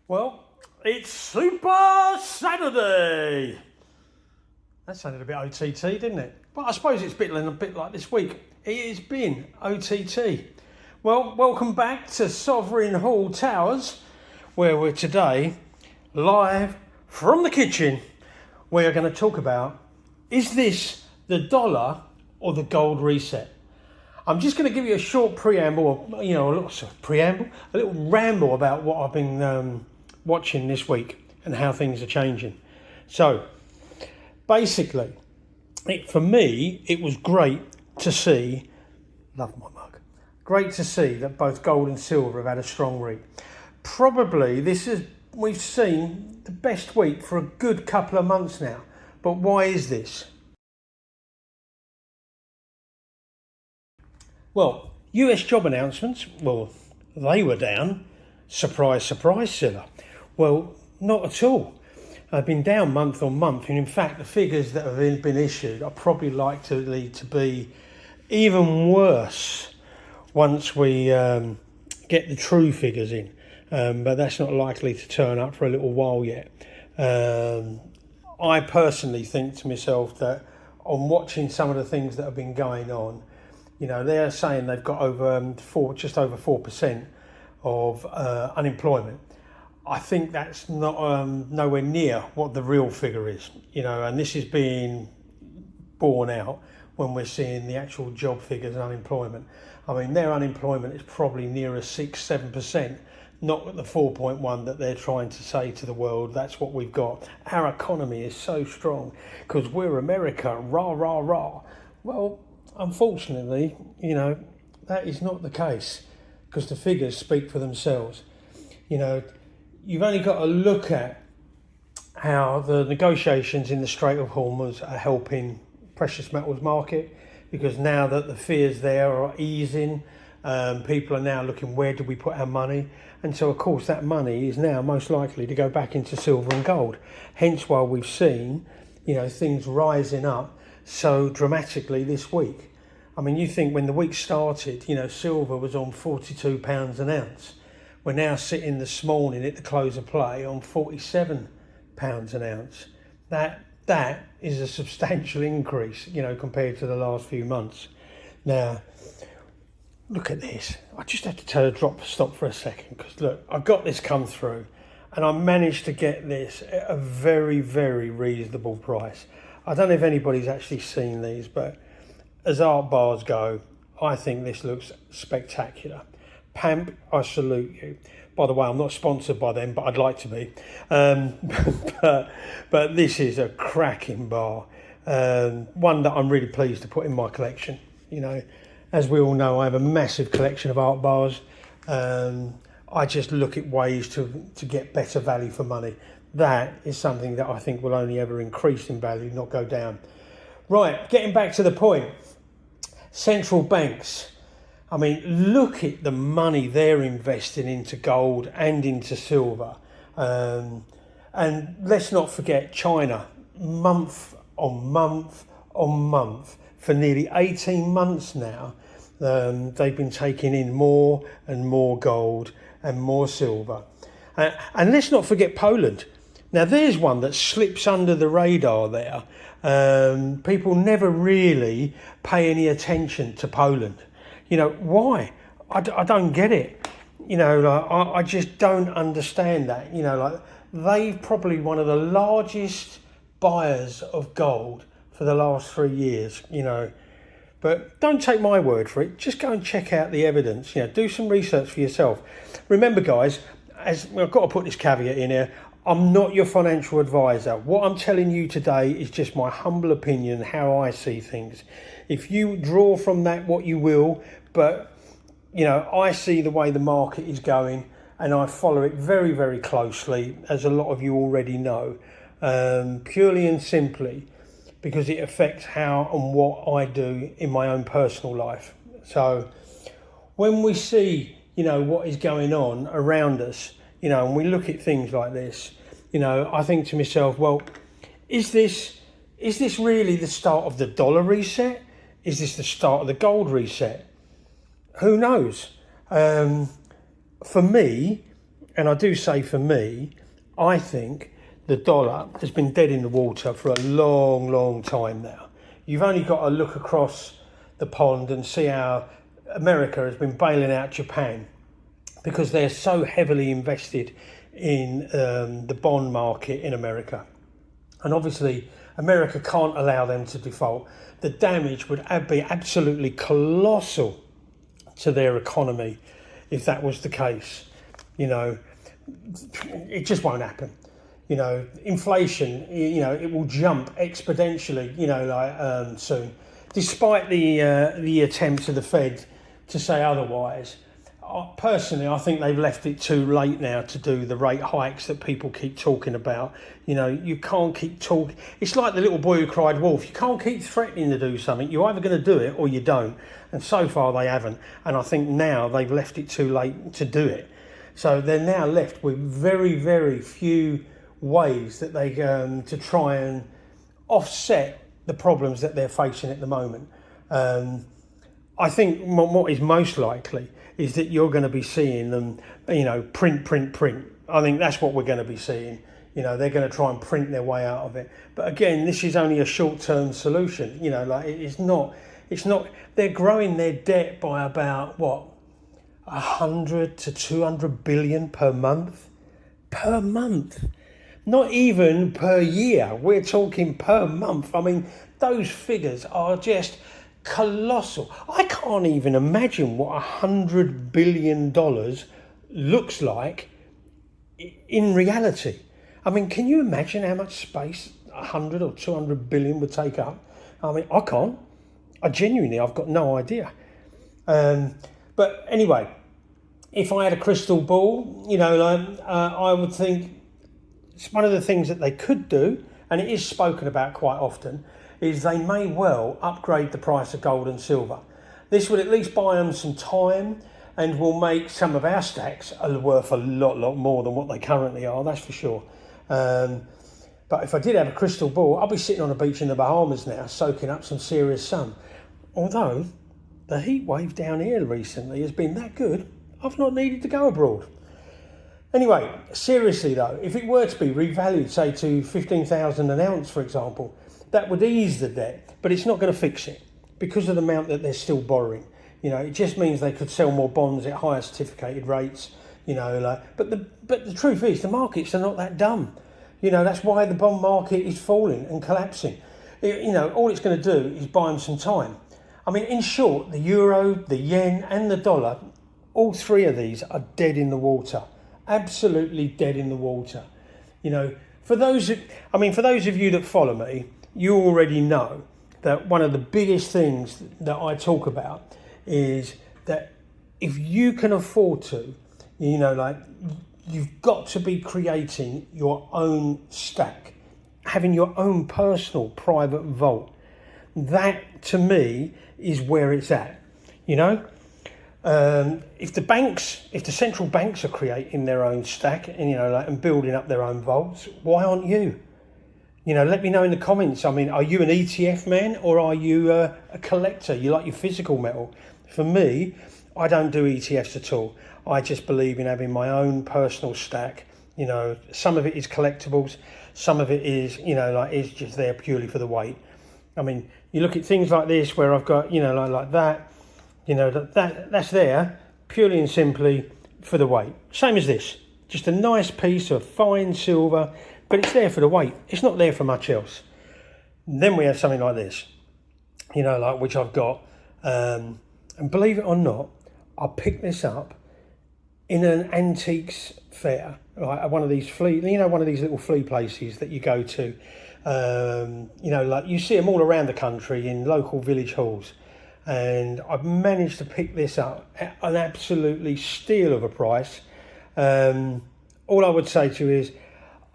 Well, it's Super Saturday. That sounded a bit OTT, didn't it? But I suppose it's a bit like this week. It has been OTT. Well, welcome back to Sovereign Hall Towers, where we're today live from the kitchen. We are going to talk about, is this the dollar or the gold reset? I'm just going to give you a short preamble, a little ramble about what I've been watching this week and how things are changing. So, basically, for me, it was great to see, love my mug, great to see that both gold and silver have had a strong week. Probably we've seen the best week for a good couple of months now. But why is this? Well, US job announcements, they were down. Surprise, surprise, Silla. Well, not at all. They've been down month on month, and in fact, the figures that have been issued are probably likely to be even worse once we get the true figures in. But that's not likely to turn up for a little while yet. I personally think to myself that on watching some of the things that have been going on, they're saying they've got just over 4% of unemployment. I think that's not nowhere near what the real figure is, and this is being borne out when we're seeing the actual job figures and unemployment. I mean, their unemployment is probably nearer 6-7%, not the 4.1 that they're trying to say to the world. That's what we've got. Our economy is so strong because we're America, rah, rah, rah. Well, unfortunately, that is not the case because the figures speak for themselves. You've only got to look at how the negotiations in the Strait of Hormuz are helping precious metals market, because now that the fears there are easing, people are now looking, where do we put our money? And so, of course, that money is now most likely to go back into silver and gold. Hence why we've seen, things rising up so dramatically this week. I mean, you think when the week started, silver was on £42 an ounce. We're now sitting this morning at the close of play on £47 an ounce. That is a substantial increase, compared to the last few months. Now, look at this. I just had to tell a stop for a second, because look, I got this come through and I managed to get this at a very, very reasonable price. I don't know if anybody's actually seen these, but as art bars go, I think this looks spectacular. Pamp, I salute you. By the way, I'm not sponsored by them, but I'd like to be. But this is a cracking bar. One that I'm really pleased to put in my collection. As we all know, I have a massive collection of art bars. I just look at ways to get better value for money. That is something that I think will only ever increase in value, not go down. Right, getting back to the point. Central banks. I mean, look at the money they're investing into gold and into silver. And let's not forget China, month on month on month, for nearly 18 months now, they've been taking in more and more gold and more silver. And let's not forget Poland. Now, there's one that slips under the radar there. People never really pay any attention to Poland. Why? I don't get it. I just don't understand that. They've probably one of the largest buyers of gold for the last 3 years, But don't take my word for it. Just go and check out the evidence. Do some research for yourself. Remember, guys, I've got to put this caveat in here. I'm not your financial advisor. What I'm telling you today is just my humble opinion, how I see things. If you draw from that what you will, but I see the way the market is going and I follow it very, very closely, as a lot of you already know, purely and simply because it affects how and what I do in my own personal life. So when we see, what is going on around us, and we look at things like this, I think to myself, well, is this really the start of the dollar reset? Is this the start of the gold reset? Who knows? For me, And I do say, for me, I think the dollar has been dead in the water for a long, long time now. You've only got to look across the pond and see how America has been bailing out Japan, because they're so heavily invested in the bond market in America. And obviously, America can't allow them to default. The damage would be absolutely colossal to their economy if that was the case. You know, it just won't happen. You know, inflation, you know, it will jump exponentially, you know, like soon. Despite the attempts of the Fed to say otherwise, personally, I think they've left it too late now to do the rate hikes that people keep talking about. You know, you can't keep talking. It's like the little boy who cried wolf. You can't keep threatening to do something. You're either going to do it or you don't. And so far they haven't. And I think now they've left it too late to do it. So they're now left with very, very few ways that they to try and offset the problems that they're facing at the moment. I think what is most likely is that you're going to be seeing them, you know, print. I think that's what we're going to be seeing. You know, they're going to try and print their way out of it. But again, this is only a short-term solution. You know, like it's not, they're growing their debt by about, 100 to 200 billion per month? Per month. Not even per year. We're talking per month. I mean, those figures are just colossal. I can't even imagine what $100 billion looks like in reality. I mean, can you imagine how much space 100 or 200 billion would take up? I mean, I can't. I've got no idea. But anyway, if I had a crystal ball, you know, I would think it's one of the things that they could do, and it is spoken about quite often, is they may well upgrade the price of gold and silver. This would at least buy them some time and will make some of our stacks worth a lot more than what they currently are, that's for sure. But if I did have a crystal ball, I'd be sitting on a beach in the Bahamas now, soaking up some serious sun. Although the heat wave down here recently has been that good, I've not needed to go abroad. Anyway, seriously though, if it were to be revalued, say to 15,000 an ounce, for example, that would ease the debt, but it's not going to fix it because of the amount that they're still borrowing. You know, it just means they could sell more bonds at higher certificated rates. You know, but the truth is, the markets are not that dumb. You know, that's why the bond market is falling and collapsing. You know, all it's going to do is buy them some time. I mean, in short, the euro, the yen, and the dollar, all three of these are dead in the water. Absolutely dead in the water. You know, for those of you that follow me, you already know that one of the biggest things that I talk about is that if you can afford to, you know, like, you've got to be creating your own stack, having your own personal private vault. That, to me, is where it's at, you know. If the central banks are creating their own stack and, you know, like, and building up their own vaults, why aren't you? You know, let me know in the comments. I mean, are you an ETF man or are you a collector? You like your physical metal? For me, I don't do ETFs at all. I just believe in having my own personal stack. You know, some of it is collectibles, some of it is, you know, like, it's just there purely for the weight. I mean, you look at things like this where I've got, you know, like that, you know, that's there purely and simply for the weight. Same as this, just a nice piece of fine silver, but it's there for the weight. It's not there for much else. Then we have something like this, you know, like, which I've got, and believe it or not, I picked this up in an antiques fair, right, at one of these one of these little flea places that you go to. You know, like, you see them all around the country in local village halls. And I've managed to pick this up at an absolutely steal of a price. All I would say to you is,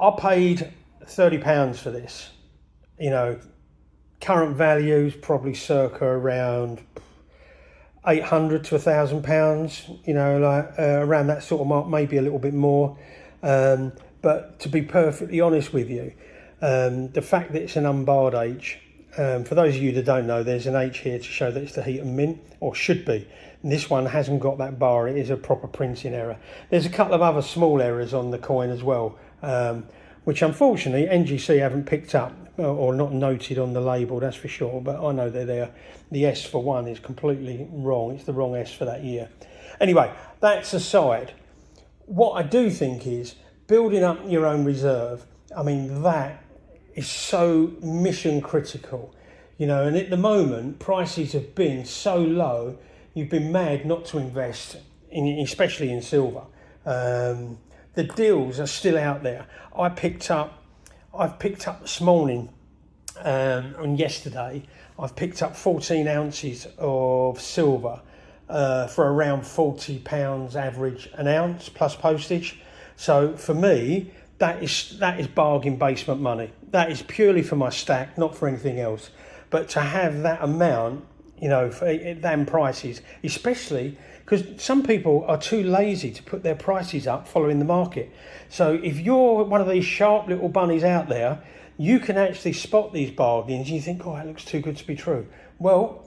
I paid £30 for this. You know, current values probably circa around £800 to £1,000. You know, like, around that sort of mark, maybe a little bit more. But to be perfectly honest with you, the fact that it's an unbarred age, For those of you that don't know, there's an H here to show that it's the heat and mint, or should be. And this one hasn't got that bar. It is a proper printing error. There's a couple of other small errors on the coin as well, which unfortunately NGC haven't picked up or not noted on the label, that's for sure. But I know they're there. The S for one is completely wrong. It's the wrong S for that year. Anyway, that's aside. What I do think is building up your own reserve. I mean, that is so mission critical, and at the moment prices have been so low, you've been mad not to invest especially in silver. The deals are still out there. I've picked up this morning and yesterday, I've picked up 14 ounces of silver for around £40 average an ounce plus postage. So for me, that is bargain basement money. That is purely for my stack, not for anything else. But to have that amount, for them prices, especially because some people are too lazy to put their prices up following the market. So if you're one of these sharp little bunnies out there, you can actually spot these bargains and you think, oh, that looks too good to be true. Well,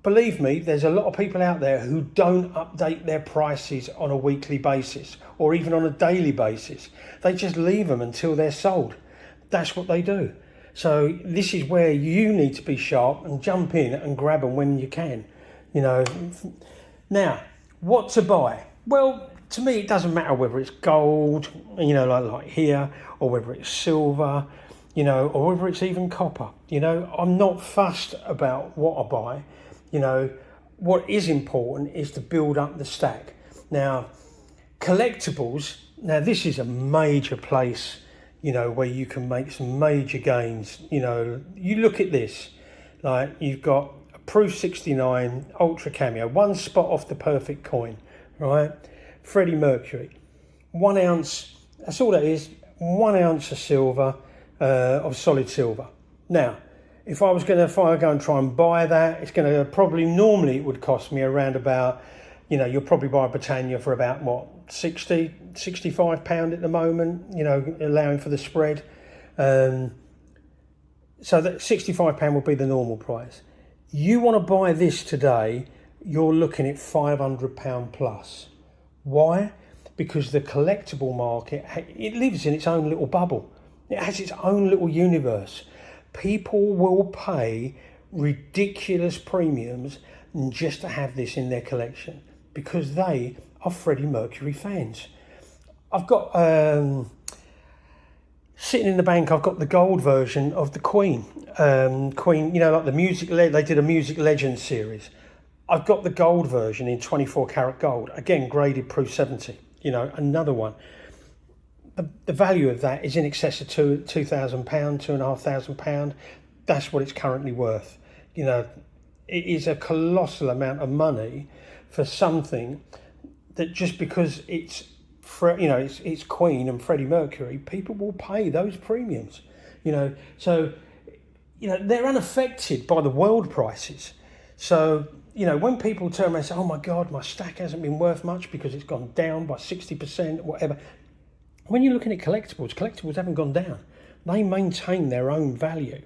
believe me, there's a lot of people out there who don't update their prices on a weekly basis or even on a daily basis. They just leave them until they're sold. That's what they do. So this is where you need to be sharp and jump in and grab them when you can. Now, what to buy? Well, to me, it doesn't matter whether it's gold, like here, or whether it's silver, or whether it's even copper. I'm not fussed about what I buy. What is important is to build up the stack. Now, collectibles, this is a major place, where you can make some major gains. You look at this, like you've got a Proof 69 Ultra Cameo, one spot off the perfect coin, right? Freddie Mercury, 1 ounce, that's all that is, 1 ounce of silver, of solid silver. Now, if I go and try and buy that, it's going to normally it would cost me around about, you'll probably buy a Britannia for about what, 60, 65 pound at the moment, allowing for the spread. So that 65 pound will be the normal price. You want to buy this today, you're looking at 500 pound plus. Why? Because the collectible market, it lives in its own little bubble. It has its own little universe. People will pay ridiculous premiums just to have this in their collection because they are Freddie Mercury fans. I've got, sitting in the bank, I've got the gold version of the Queen. Queen, like the music, they did a Music Legends series. I've got the gold version in 24 karat gold, again, graded Proof 70, another one. The value of that is in excess of £2,000, £2,500. That's what it's currently worth. It is a colossal amount of money for something that just because it's Queen and Freddie Mercury, people will pay those premiums. So they're unaffected by the world prices. So when people turn around and say, oh my God, my stack hasn't been worth much because it's gone down by 60%, whatever. When you're looking at collectibles haven't gone down. They maintain their own value.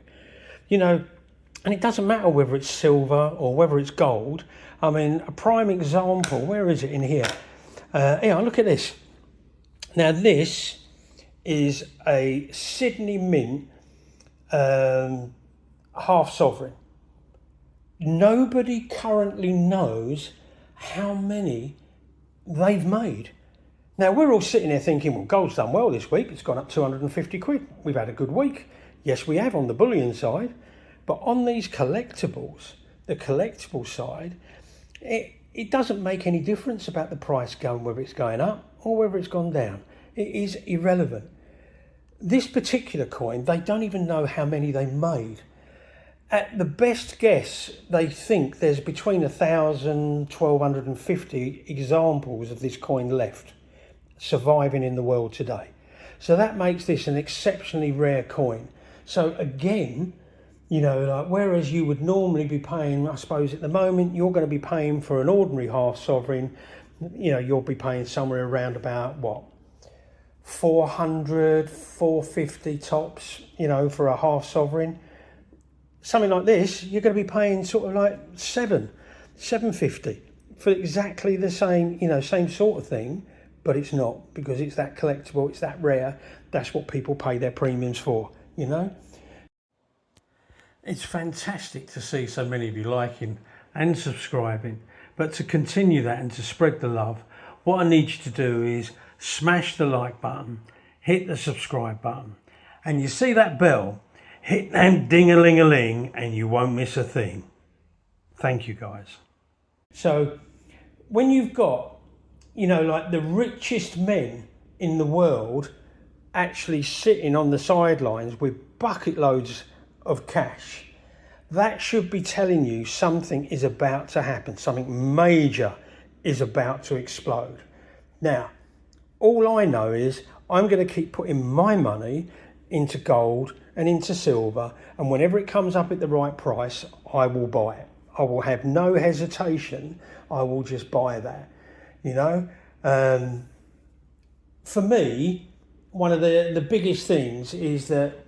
And it doesn't matter whether it's silver or whether it's gold. I mean, a prime example, where is it in here? Look at this. Now, this is a Sydney Mint half sovereign. Nobody currently knows how many they've made. Now, we're all sitting there thinking, well, gold's done well this week. It's gone up 250 quid. We've had a good week. Yes, we have on the bullion side. But on these collectibles, the collectible side, it doesn't make any difference about the price going, whether it's going up or whether it's gone down. It is irrelevant. This particular coin, they don't even know how many they made. At the best guess, they think there's between 1,000, 1,250 examples of this coin left surviving in the world today. So that makes this an exceptionally rare coin. So again, whereas you would normally be paying, I suppose at the moment, you're going to be paying for an ordinary half sovereign, you'll be paying somewhere around about, 400, 450 tops, for a half sovereign. something like this, you're going to be paying sort of like $7.50 for exactly the same, you know, same sort of thing, but it's not, because it's that collectible, it's that rare. That's what people pay their premiums for, you know. It's fantastic to see so many of you liking and subscribing, but to continue that and to spread the love, what I need you to do is smash the like button, hit the subscribe button, and you see that bell, hit that ding-a-ling-a-ling, and you won't miss a thing. Thank you, guys. So when you've got, you know, like the richest men in the world actually sitting on the sidelines with bucket loads of cash, that should be telling you something is about to happen, something major is about to explode. Now, all I know is I'm going to keep putting my money into gold and into silver, and whenever it comes up at the right price, I will buy it. I will have no hesitation. I will just buy that, you know. For me, one of the biggest things is that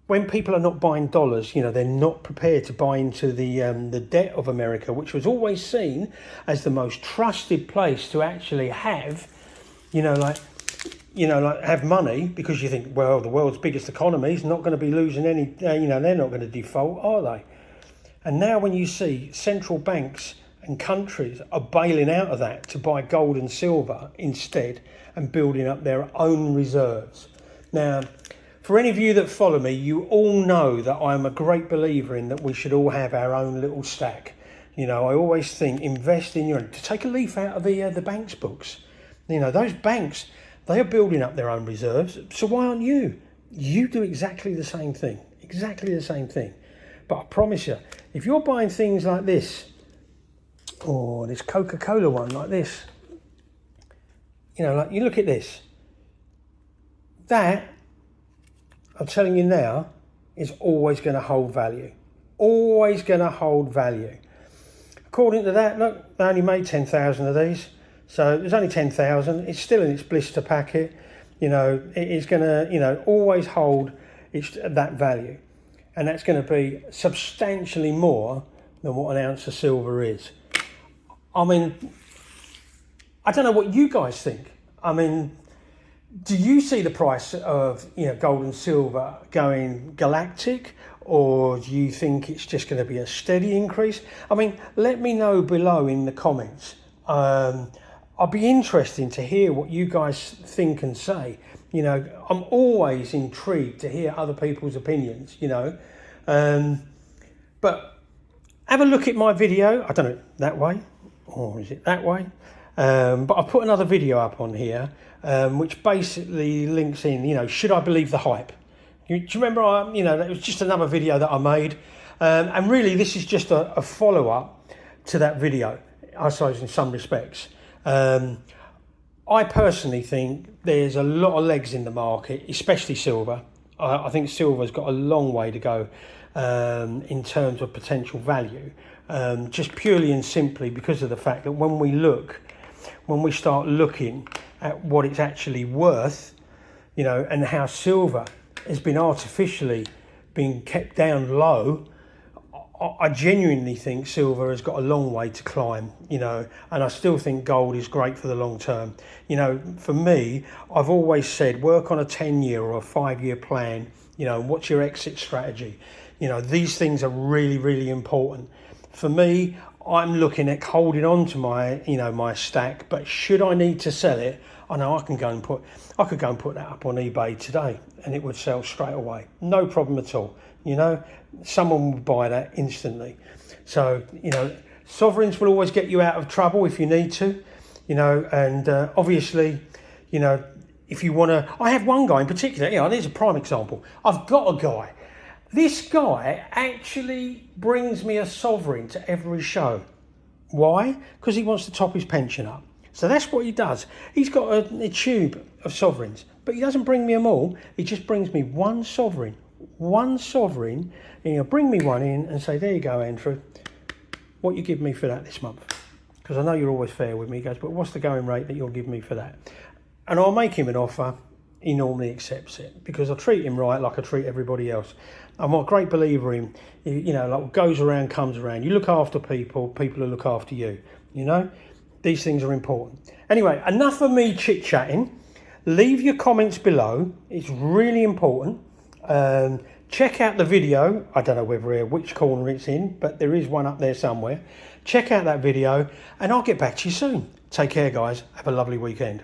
when people are not buying dollars, you know, they're not prepared to buy into the debt of America, which was always seen as the most trusted place to actually have, like have money, because you think, well, the world's biggest economy is not going to be losing any, they're not going to default, are they? And now when you see central banks and countries are bailing out of that to buy gold and silver instead and building up their own reserves. Now, for any of you that follow me, you all know that I'm a great believer in that we should all have our own little stack. I always think invest in your own. To take a leaf out of the bank's books. Those banks, they are building up their own reserves. So why aren't you? You do exactly the same thing. Exactly the same thing. But I promise you, if you're buying things like this, or this Coca-Cola one like this, like you look at this, that, I'm telling you now, is always going to hold value. Always going to hold value. According to that, look, they only made 10,000 of these. So there's only 10,000. It's still in its blister packet. It is going to, always hold that value. And that's going to be substantially more than what an ounce of silver is. I mean, I don't know what you guys think. I mean, do you see the price of gold and silver going galactic, or do you think it's just going to be a steady increase? I mean, let me know below in the comments. I'll be interested to hear what you guys think and say. I'm always intrigued to hear other people's opinions. But have a look at my video. I don't know, that way, or is it that way? But I've put another video up on here, which basically links in, should I believe the hype? Do you remember, that was just another video that I made. And really, this is just a follow-up to that video, I suppose, in some respects. I personally think there's a lot of legs in the market, especially silver. I think silver's got a long way to go in terms of potential value, just purely and simply because of the fact that when we start looking at what it's actually worth, and how silver has been artificially being kept down low, I genuinely think silver has got a long way to climb, and I still think gold is great for the long term. For me, I've always said work on a 10-year or a 5-year plan, what's your exit strategy? These things are really, really important. For me, I'm looking at holding on to my, my stack, but should I need to sell it, I know I could go and put that up on eBay today and it would sell straight away. No problem at all. Someone would buy that instantly. So, sovereigns will always get you out of trouble if you need to, and obviously, if you want to, I have one guy in particular, there's a prime example. I've got a guy. This guy actually brings me a sovereign to every show. Why? Because he wants to top his pension up. So that's what he does. He's got a tube of sovereigns, but he doesn't bring me them all. He just brings me one sovereign, and he'll bring me one in and say, there you go, Andrew, what you give me for that this month? Because I know you're always fair with me. He goes, but what's the going rate that you'll give me for that? And I'll make him an offer. he normally accepts it, because I treat him right like I treat everybody else. I'm a great believer in, you know, like what goes around comes around. You look after people, people will look after you, you know. These things are important. Anyway, enough of me chit-chatting. Leave your comments below. It's really important. Check out the video. I don't know which corner it's in, but there is one up there somewhere. Check out that video, and I'll get back to you soon. Take care, guys. Have a lovely weekend.